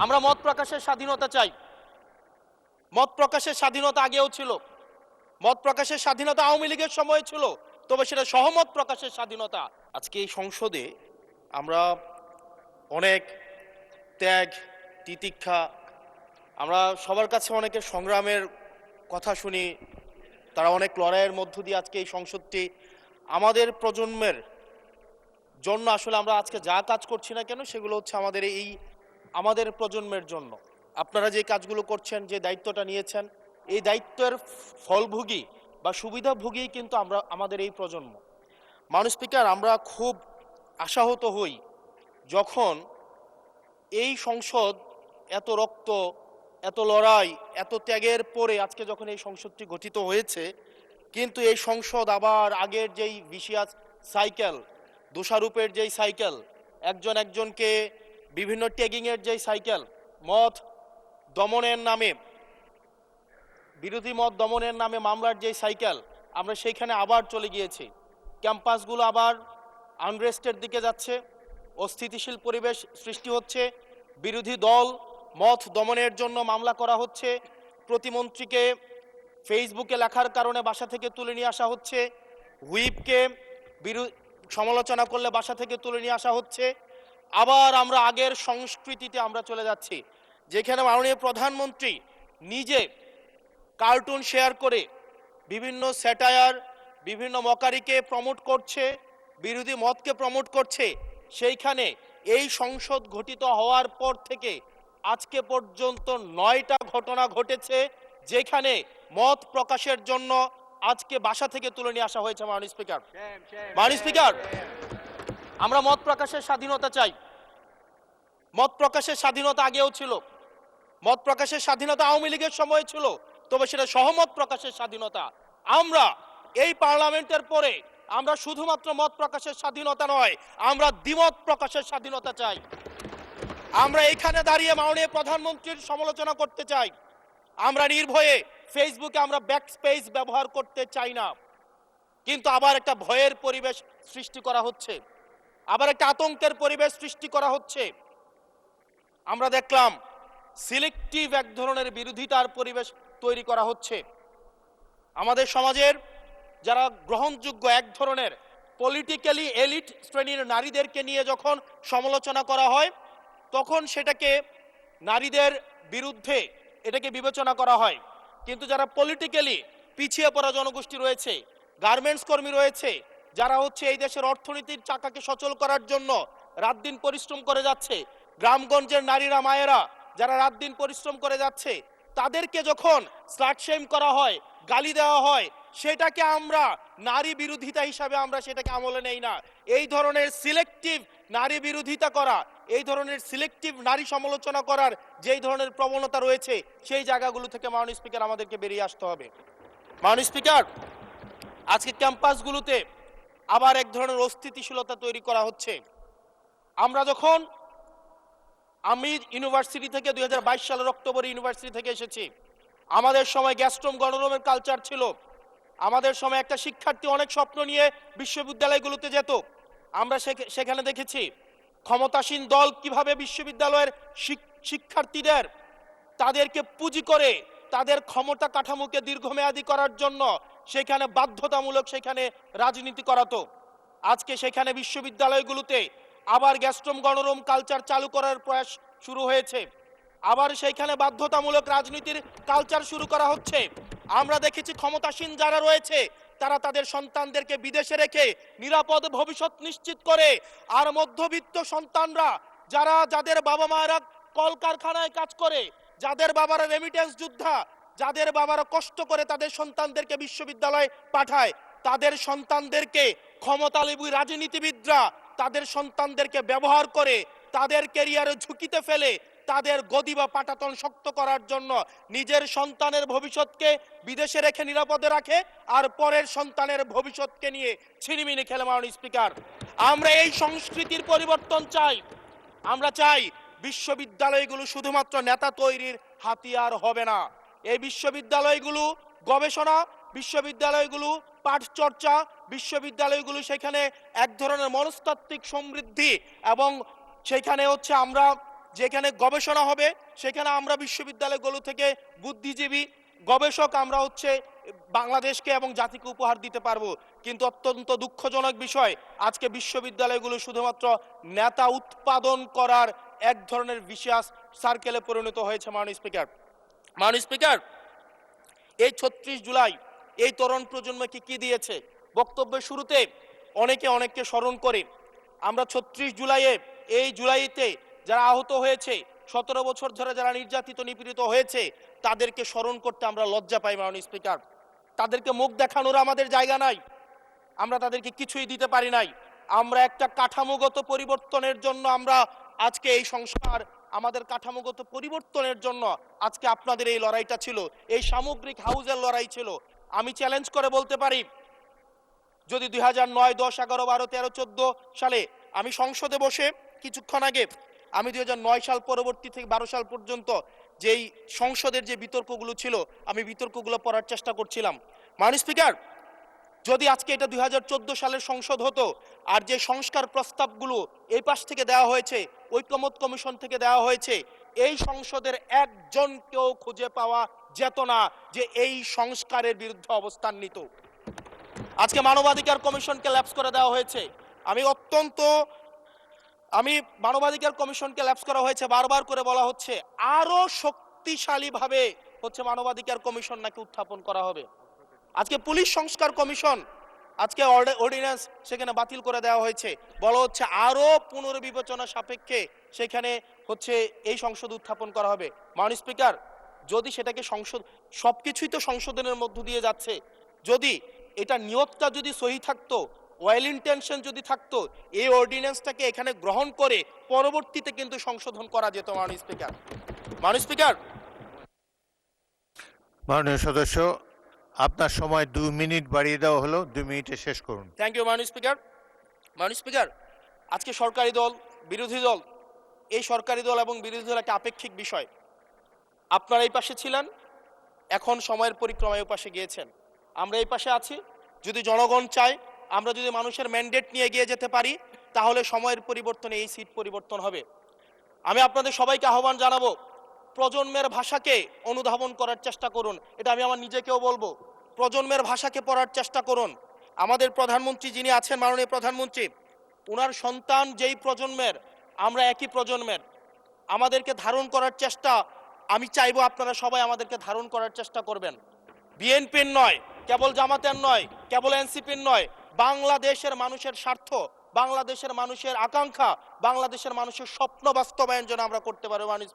আমরা মত প্রকাশের স্বাধীনতা চাই। মত প্রকাশের স্বাধীনতা আগেও ছিল, মত প্রকাশের স্বাধীনতা আওয়ামী লীগের সময় ছিল, তবে সেটা সহমত প্রকাশের স্বাধীনতা। আজকে এই সংসদে আমরা অনেক ত্যাগ, তিতিক্ষা, আমরা সবার কাছে অনেকের সংগ্রামের কথা শুনি। তারা অনেক লড়াইয়ের মধ্য দিয়ে আজকে এই সংসদটি আমাদের প্রজন্মের জন্য, আসলে আমরা আজকে যা কাজ করছি না কেন সেগুলো হচ্ছে আমাদের প্রজন্মের জন্য। আপনারা যে কাজগুলো করছেন, যে দায়িত্বটা নিয়েছেন, এই দায়িত্বের ফলভোগী বা সুবিধাভোগী কিন্তু আমাদের এই প্রজন্ম। মাননীয় স্পিকার, আমরা খুব আশাহত হই যখন এই সংসদ এত রক্ত, এত লড়াই, এত ত্যাগের পরে আজকে যখন এই সংসদটি গঠিত হয়েছে, কিন্তু এই সংসদ আবার আগের যেই ভিশিয়াস সাইকেল, দোষারোপের যেই সাইকেল, একজন একজনকে বিভিন্ন ট্যাগিংয়ের যেই সাইকেল, মত দমনের নামে, বিরোধী মত দমনের নামে মামলার যেই সাইকেল, আমরা সেইখানে আবার চলে গিয়েছি। ক্যাম্পাসগুলো আবার আনরেস্টের দিকে যাচ্ছে, অস্থিতিশীল পরিবেশ সৃষ্টি হচ্ছে, বিরোধী দল মত দমনের জন্য মামলা করা হচ্ছে, প্রতিমন্ত্রীকে ফেসবুকে লেখার কারণে বাসা থেকে তুলে নিয়ে আসা হচ্ছে, হুইপকে সমালোচনা করলে বাসা থেকে তুলে নিয়ে আসা হচ্ছে। আবার আমরা আগের সংস্কৃতিতে আমরা চলে যাচ্ছি, যেখানে মাননীয় প্রধানমন্ত্রী নিজে কার্টুন শেয়ার করে বিভিন্ন স্যাটায়ার, বিভিন্ন মকারিকে প্রমোট করছে, বিরোধী মতকে প্রমোট করছে। সেইখানে এই সংসদ গঠিত হওয়ার পর থেকে আজকে পর্যন্ত 9টা ঘটনা ঘটেছে যেখানে মত প্রকাশের জন্য আজকে বাসা থেকে তুলে নিয়ে আসা হয়েছে। মাননীয় স্পিকার, আমরা মত প্রকাশের স্বাধীনতা চাই। মত প্রকাশের স্বাধীনতা আগেও ছিল, মত প্রকাশের স্বাধীনতা আওয়ামী লীগের সময় ছিল, তবে সেটা সহমত প্রকাশের স্বাধীনতা। আমরা এই পার্লামেন্টের পরে আমরা শুধুমাত্র মত প্রকাশের স্বাধীনতা নয়, আমরা দ্বিমত প্রকাশের স্বাধীনতা চাই। আমরা এখানে দাঁড়িয়ে মাননীয় প্রধানমন্ত্রীর সমালোচনা করতে চাই। আমরা নির্ভয়ে ফেসবুকে আমরা ব্যাকস্পেস ব্যবহার করতে চাই না। কিন্তু আবার একটা ভয়ের পরিবেশ সৃষ্টি করা হচ্ছে, আবার একটা আতঙ্কের পরিবেশ সৃষ্টি করা হচ্ছে। আমরা দেখলাম সিলেক্টিভ এক ধরনের বিরোধিতার পরিবেশ তৈরি করা হচ্ছে। আমাদের সমাজের যারা গ্রহণযোগ্য এক ধরনের পলিটিক্যালি এলিট শ্রেণীর নারীদেরকে নিয়ে যখন সমালোচনা করা হয়, তখন সেটাকে নারীদের বিরুদ্ধে এটাকে বিবেচনা করা হয়। কিন্তু যারা পলিটিক্যালি পিছিয়ে পড়া জনগোষ্ঠী রয়েছে, গার্মেন্টস কর্মী রয়েছে, যারা হচ্ছে এই দেশের অর্থনীতির চাকাকে সচল করার জন্য রাত দিন পরিশ্রম করে যাচ্ছে, গ্রামগঞ্জের নারীরা, মায়েরা যারা রাত দিন পরিশ্রম করে যাচ্ছে, তাদেরকে যখন স্লাট শেম করা হয়, গালি দেওয়া হয়, সেটাকে আমরা নারী বিরোধিতা হিসাবে আমরা সেটাকে আমলে নেই না। এই ধরনের সিলেক্টিভ নারী বিরোধিতা করা, এই ধরনের সিলেক্টিভ নারী সমালোচনা করার যেই ধরনের প্রবণতা রয়েছে, সেই জায়গাগুলো থেকে মাননীয় স্পিকার আমাদেরকে বেরিয়ে আসতে হবে। মাননীয় স্পিকার, আজকে ক্যাম্পাসগুলোতে আবার এক ধরনের অস্থিতিশীলতা তৈরি করা হচ্ছে। আমরা যখন, আমি ইউনিভার্সিটি থেকে 2022 সালের অক্টোবরে ইউনিভার্সিটি থেকে এসেছি, আমাদের সময় গ্যাস্ট্রোম গণরুমের কালচার ছিল। আমাদের সময় একটা শিক্ষার্থী অনেক স্বপ্ন নিয়ে বিশ্ববিদ্যালয়গুলোতে যেত। আমরা সেখানে দেখেছি ক্ষমতাসীন দল কিভাবে বিশ্ববিদ্যালয়ের শিক্ষার্থীদের তাদেরকে পুঁজি করে তাদের ক্ষমতা কাঠামোকে দীর্ঘমেয়াদী করার জন্য সেখানে বাধ্যতামূলক সেখানে রাজনীতি করাতো। আজকে সেখানে বিশ্ববিদ্যালয়গুলোতে আবার গ্যাস্ট্রোম গণরুম কালচার চালু করার প্রয়াস শুরু হয়েছে, আবার সেইখানে বাধ্যতামূলক রাজনীতির কালচার শুরু করা হচ্ছে। আমরা দেখেছি ক্ষমতাসীন যারা রয়েছে তারা তাদের সন্তানদেরকে বিদেশে রেখে নিরাপদ ভবিষ্যৎ নিশ্চিত করে, আর মধ্যবিত্ত সন্তানরা যাদের বাবা মায়েরা কলকারখানায় কাজ করে, যাদের বাবারা রেমিটেন্স যোদ্ধা, যাদের বাবারা কষ্ট করে তাদের সন্তানদেরকে বিশ্ববিদ্যালয়ে পাঠায়, তাদের সন্তানদেরকে ক্ষমতালোভী রাজনীতিবিদরা তাদের সন্তানদেরকে ব্যবহার করে তাদের ক্যারিয়ারে ঝুঁকিতে ফেলে তাদের গদি বা পাটাতন শক্ত করার জন্য নিজের সন্তানের ভবিষ্যৎকে বিদেশে রেখে নিরাপদে রাখে, আর পরের সন্তানের ভবিষ্যৎকে নিয়ে ছিনিমিনি খেলে। মাননীয় স্পিকার, আমরা এই সংস্কৃতির পরিবর্তন চাই। আমরা চাই বিশ্ববিদ্যালয়গুলো শুধুমাত্র নেতা তৈরির হাতিয়ার হবে না। এই বিশ্ববিদ্যালয়গুলো গবেষণা, বিশ্ববিদ্যালয়গুলো পাঠচর্চা, বিশ্ববিদ্যালয়গুলো সেখানে এক ধরনের মনস্তাত্ত্বিক সমৃদ্ধি এবং সেখানে হচ্ছে আমরা যেখানে গবেষণা হবে, সেখানে আমরা বিশ্ববিদ্যালয়গুলো থেকে বুদ্ধিজীবী গবেষক আমরা বাংলাদেশকে এবং জাতিকে উপহার দিতে পারবো। কিন্তু অত্যন্ত দুঃখজনক বিষয়, আজকে বিশ্ববিদ্যালয়গুলো শুধুমাত্র নেতা উৎপাদন করার এক ধরনের বিশেষ সার্কেলে পরিণত হয়েছে। মাননীয় স্পিকার, এই ৩৬ জুলাই এই তরুণ প্রজন্মকে কি দিয়েছে? বক্তব্যের শুরুতে অনেককে স্মরণ করে আমরা ৩৬ এই জুলাইতে যারা আহত হয়েছে, ১৭ বছর ধরে যারা নির্যাতিত নিপীড়িত হয়েছে, তাদেরকে স্মরণ করতে আমরা লজ্জা পাই। মাননীয় স্পিকার, তাদেরকে মুখ দেখানোর আমাদের জায়গা নাই, আমরা তাদেরকে কিছুই দিতে পারি নাই। আমরা একটা কাঠামোগত পরিবর্তনের জন্য আমরা আজকে এই সংস্কার, আমাদের কাঠামোগত পরিবর্তনের জন্য আজকে আপনাদের এই লড়াইটা ছিল, এই সামগ্রিক হাউজের লড়াই ছিল। আমি চ্যালেঞ্জ করে বলতে পারি, যদি 2009, 10, 11, 12, 13, 14 সালে আমি সংসদে বসে কিছুক্ষণ আগে আমি 2009 সাল পরবর্তী থেকে 12 সাল পর্যন্ত যেই সংসদের যে বিতর্কগুলো ছিল, আমি বিতর্কগুলো পড়ার চেষ্টা করছিলাম। মাননীয় স্পিকার, যদি আজকে এটা 2014 সালের সংসদ হতো, আর যে সংস্কার প্রস্তাবগুলো এই পাশ থেকে দেওয়া হয়েছে, ঐকমত্য কমিশন থেকে দেওয়া হয়েছে, এই সংসদের একজনকেও খুঁজে পাওয়া যেত না যে এই সংস্কারের বিরুদ্ধে অবস্থান নিত। আজকে মানবাধিকার কমিশনকে ল্যাপস করে দেওয়া হয়েছে। মানবাধিকার কমিশনকে ল্যাপস করা হয়েছে, বারবার করে বলা হচ্ছে আরো শক্তিশালীভাবে মানবাধিকার কমিশন নাকি উত্থাপন করা হবে। আজকে পুলিশ সংস্কার কমিশন, আজকে অর্ডিন্যান্স সেখানে বাতিল করে দেওয়া হয়েছে, বলা হচ্ছে আরো পুনর্বিবেচনা সাপেক্ষে সেখানে এই সংসদ উত্থাপন করা হবে। মাননীয় স্পিকার, যদি সেটাকে সবকিছুই তো সংশোধনের মধ্য দিয়ে যাচ্ছে, যদি এটা নিয়তটা যদি সহি থাকতো, ওয়েল ইন্টেনশন যদি থাকতো, এই অর্ডিন্যান্সটাকে এখানে গ্রহণ করে পরবর্তীতে কিন্তু সংশোধন করা যেত। মাননীয় স্পিকার, মাননীয় সদস্য, আপনার সময় 2 মিনিট বাড়িয়ে দেওয়া হলো, 2 মিনিটে শেষ করুন। থ্যাংক ইউ মাননীয় স্পিকার, আজকে সরকারি দল বিরোধী দল, এই সরকারি দল এবং বিরোধী দল একটা আপেক্ষিক বিষয়। আপনারা এই পাশে ছিলেন, এখন সময়ের পরিক্রমায় এই পাশে গিয়েছেন, আমরা এই পাশে আছি। যদি জনগণ চায়, আমরা যদি মানুষের ম্যান্ডেট নিয়ে এগিয়ে যেতে পারি, তাহলে সময়ের পরিবর্তনে এই সিট পরিবর্তন হবে। আমি আপনাদের সবাইকে আহ্বান জানাবো, প্রজন্মের ভাষাকে অনুধাবন করার চেষ্টা করুন। এটা আমি আমার নিজেকেও বলবো, প্রজন্মের ভাষাকে পড়ার চেষ্টা করুন। আমাদের প্রধানমন্ত্রী যিনি আছেন, মাননীয় প্রধানমন্ত্রী, ওনার সন্তান যেই প্রজন্মের, আমরা একই প্রজন্মের, আমাদেরকে ধারণ করার চেষ্টা, আমি চাইবো আপনারা সবাই আমাদেরকে ধারণ করার চেষ্টা করবেন। বিএনপির নয়, কেবল জামাতের নয়, কেবল এনসিপির নয়, বাংলাদেশের মানুষের স্বার্থ, বাংলাদেশের মানুষের আকাঙ্ক্ষা, বাংলাদেশের মানুষের স্বপ্ন বাস্তবায়ন যেন আমরা করতে পারি। মাননীয়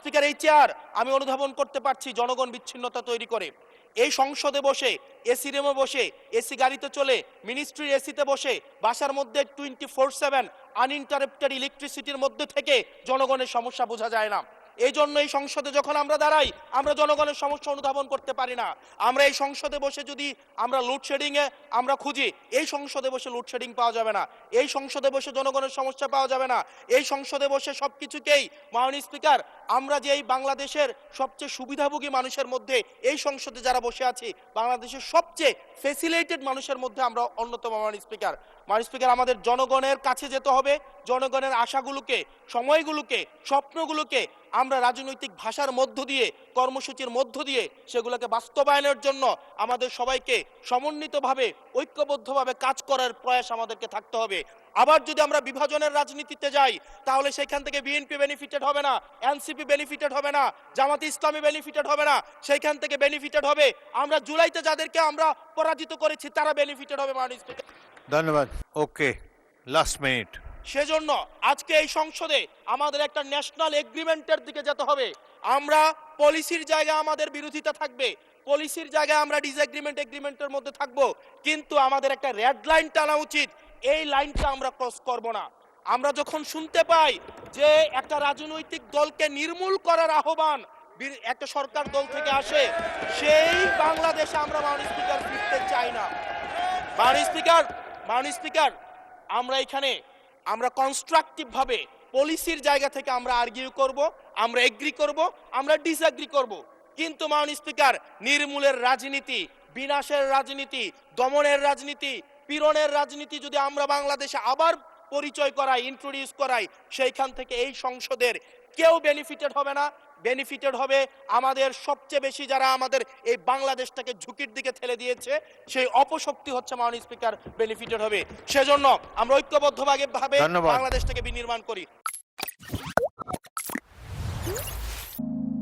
স্পিকার, এই চেয়ার আমি অনুধাবন করতে পারছি জনগণ বিচ্ছিন্নতা তৈরি করে। এই সংসদে বসে, এসি রুমে বসে, এসি গাড়িতে চলে, মিনিস্ট্রির এসিতে বসে, বাসার মধ্যে 24/7 আনইন্টারাপ্টেড ইলেকট্রিসিটির মধ্যে থেকে জনগণের সমস্যা বোঝা যায় না। এই জন্য এই সংসদে যখন আমরা দাঁড়াই, আমরা জনগণের সমস্যা অনুধাবন করতে পারি না। আমরা এই সংসদে বসে যদি আমরা লোডশেডিংয়ে আমরা খুঁজি, এই সংসদে বসে লোডশেডিং পাওয়া যাবে না, এই সংসদে বসে জনগণের সমস্যা পাওয়া যাবে না, এই সংসদে বসে সবকিছুকেই, মাননীয় স্পিকার, আমরা যে এই বাংলাদেশের সবচেয়ে সুবিধাভোগী মানুষের মধ্যে এই সংসদে যারা বসে আছি, বাংলাদেশের সবচেয়ে ফেসিলিটেড মানুষের মধ্যে আমরা অন্যতম। মাননীয় স্পিকার, আমাদের জনগণের কাছে যেতে হবে, জনগণের আশাগুলোকে, সময়গুলোকে, স্বপ্নগুলোকে আমরা রাজনৈতিক ভাষার মধ্য দিয়ে, কর্মসূচির মধ্য দিয়ে সেগুলোকে বাস্তবায়নের জন্য আমাদের সবাইকে সমন্বিতভাবে, ঐক্যবদ্ধভাবে কাজ করার প্রয়াস আমাদেরকে থাকতে হবে। আবার যদি আমরা বিভাজনের রাজনীতিতে যাই, তাহলে সেখান থেকে বিএনপি বেনিফিটেড হবে না, এনসিপি বেনিফিটেড হবে না, জামাতে ইসলামী বেনিফিটেড হবে না, সেইখান থেকে বেনিফিটেড হবে আমরা জুলাইতে যাদেরকে আমরা পরাজিত করেছি, তারা বেনিফিটেড হবে। মাননীয় স্পিকার, ধন্যবাদ। ওকে, লাস্ট মিনিট। সেজন্য আজকে এই সংসদে আমাদের একটা ন্যাশনাল এগ্রিমেন্টের দিকে যেতে হবে। আমরা পলিসির জায়গায় আমাদের বিরোধিতা থাকবে, পলিসির জায়গায় আমরা এগ্রিমেন্টের মধ্যে থাকবো, কিন্তু আমাদের একটা রেড লাইন টানা উচিত। এই লাইনটা আমরা ক্রস করব না। আমরা যখন শুনতে পাই যে একটা রাজনৈতিক দলকে নির্মূল করার আহ্বান একটা সরকার দল থেকে আসে, সেই বাংলাদেশে আমরা মাননীয় স্পিকার ফিরতে চাই না। মাননীয় স্পিকার, আমরা এখানে আমরা কনস্ট্রাকটিভ ভাবে পলিসির জায়গা থেকে আমরা আর্গিউ করব, আমরা এগ্রি করব, আমরা ডিসএগ্রি করব, কিন্তু মাননীয় স্পিকার, নির্মূলের রাজনীতি, বিনাশের রাজনীতি, দমনের রাজনীতি, পীড়নের রাজনীতি যদি আমরা বাংলাদেশে আবার পরিচয় করাই, ইন্ট্রোডিউস করাই, সেইখান থেকে এই সংসদের কেউ বেনিফিটেড হবে না। বেনিফিটেড হবে আমাদের সবচেয়ে বেশি যারা আমাদের এই বাংলাদেশটাকে ঝুঁকির দিকে ঠেলে দিয়েছে, সেই অপশক্তি হচ্ছে মাননীয় স্পিকার বেনিফিটেড হবে। সেজন্য আমরা ঐক্যবদ্ধভাবে ধন্যবাদ। বাংলাদেশটাকে বিনির্মাণ করি।